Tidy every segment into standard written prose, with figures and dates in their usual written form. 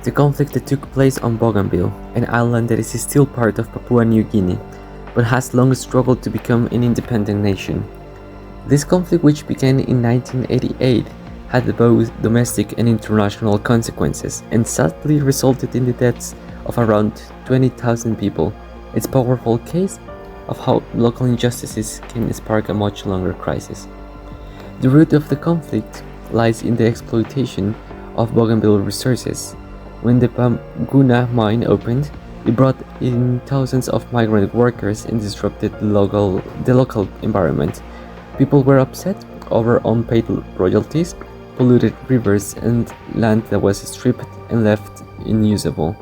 The conflict that took place on Bougainville, an island that is still part of Papua New Guinea, but has long struggled to become an independent nation. This conflict, which began in 1988, had both domestic and international consequences, and sadly resulted in the deaths of around 20,000 people. It's a powerful case of how local injustices can spark a much longer crisis. The root of the conflict lies in the exploitation of Bougainville resources. When the Pamguna mine opened, it brought in thousands of migrant workers and disrupted the local environment. People were upset over unpaid royalties, polluted rivers, and land that was stripped and left unusable.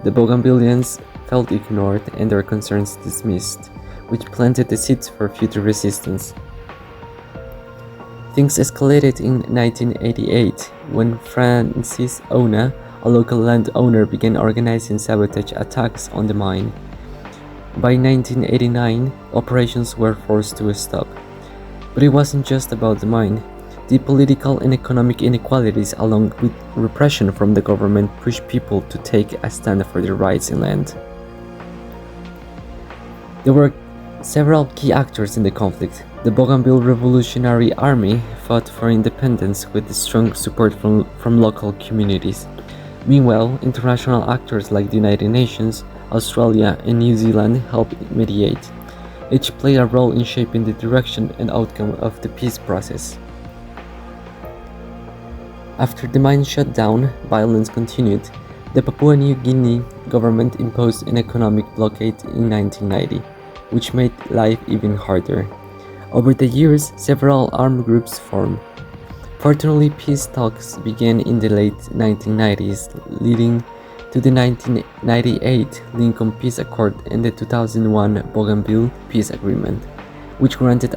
The Bougainvilleans felt ignored and their concerns dismissed, which planted the seeds for future resistance. Things escalated in 1988 when Francis Ona, a local landowner, began organizing sabotage attacks on the mine. By 1989, operations were forced to stop. But it wasn't just about the mine. The political and economic inequalities, along with repression from the government, pushed people to take a stand for their rights in land. There were several key actors in the conflict. The Bougainville Revolutionary Army fought for independence with strong support from local communities. Meanwhile, international actors like the United Nations, Australia, and New Zealand helped mediate. Each played a role in shaping the direction and outcome of the peace process. After the mine shut down, violence continued. The Papua New Guinea government imposed an economic blockade in 1990, which made life even harder. Over the years, several armed groups formed. Fortunately, peace talks began in the late 1990s, leading to the 1998 Lincoln Peace Accord and the 2001 Bougainville Peace Agreement, which granted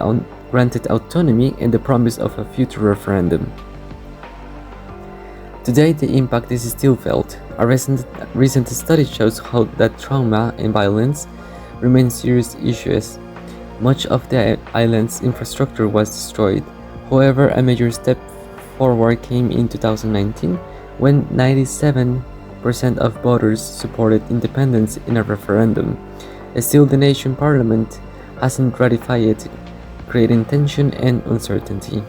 autonomy and the promise of a future referendum. Today, the impact is still felt. A recent study shows how that trauma and violence remain serious issues. Much of the island's infrastructure was destroyed. However, a major step forward came in 2019 when 97% of voters supported independence in a referendum. Still, the nation parliament hasn't ratified it, creating tension and uncertainty.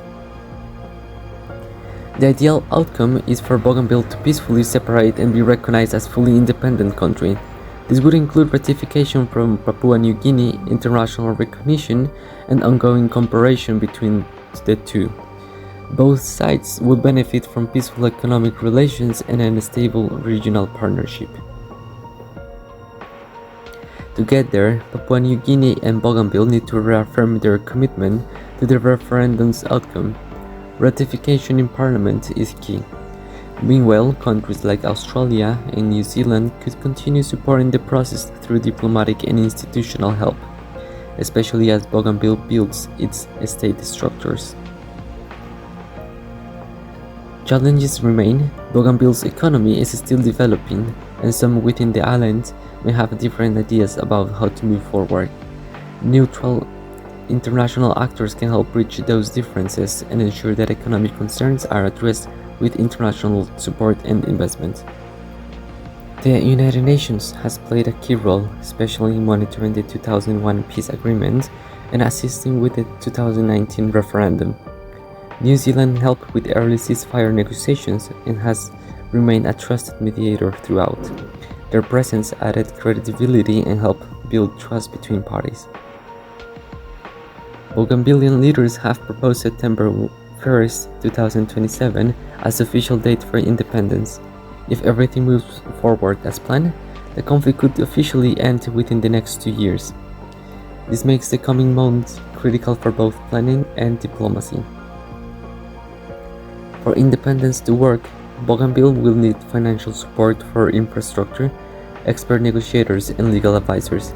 The ideal outcome is for Bougainville to peacefully separate and be recognized as a fully independent country. This would include ratification from Papua New Guinea, international recognition, and ongoing cooperation between the two. Both sides would benefit from peaceful economic relations and a stable regional partnership. To get there, Papua New Guinea and Bougainville need to reaffirm their commitment to the referendum's outcome. Ratification in Parliament is key. Meanwhile, countries like Australia and New Zealand could continue supporting the process through diplomatic and institutional help, especially as Bougainville builds its state structures. Challenges remain. Bougainville's economy is still developing, and some within the island may have different ideas about how to move forward. Neutral international actors can help bridge those differences and ensure that economic concerns are addressed with international support and investment. The United Nations has played a key role, especially in monitoring the 2001 peace agreement and assisting with the 2019 referendum. New Zealand helped with early ceasefire negotiations and has remained a trusted mediator throughout. Their presence added credibility and helped build trust between parties. Bougainvillean leaders have proposed September 1st, 2027 as the official date for independence. If everything moves forward as planned, the conflict could officially end within the next 2 years. This makes the coming months critical for both planning and diplomacy. For independence to work, Bougainville will need financial support for infrastructure, expert negotiators and legal advisors,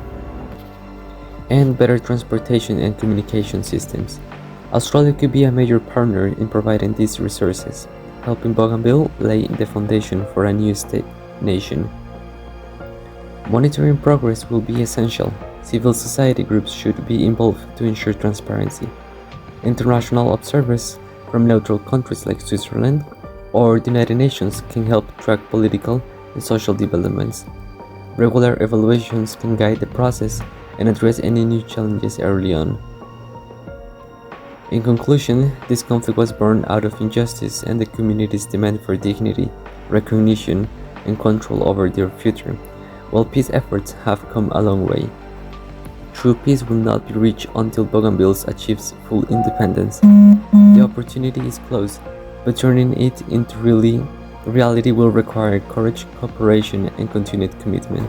and better transportation and communication systems. Australia could be a major partner in providing these resources, helping Bougainville lay the foundation for a new state nation. Monitoring progress will be essential. Civil society groups should be involved to ensure transparency. International observers from neutral countries like Switzerland or the United Nations can help track political and social developments. Regular evaluations can guide the process and address any new challenges early on. In conclusion, this conflict was born out of injustice and the community's demand for dignity, recognition, and control over their future, while peace efforts have come a long way. True peace will not be reached until Bougainville achieves full independence. The opportunity is close, but turning it into reality will require courage, cooperation, and continued commitment.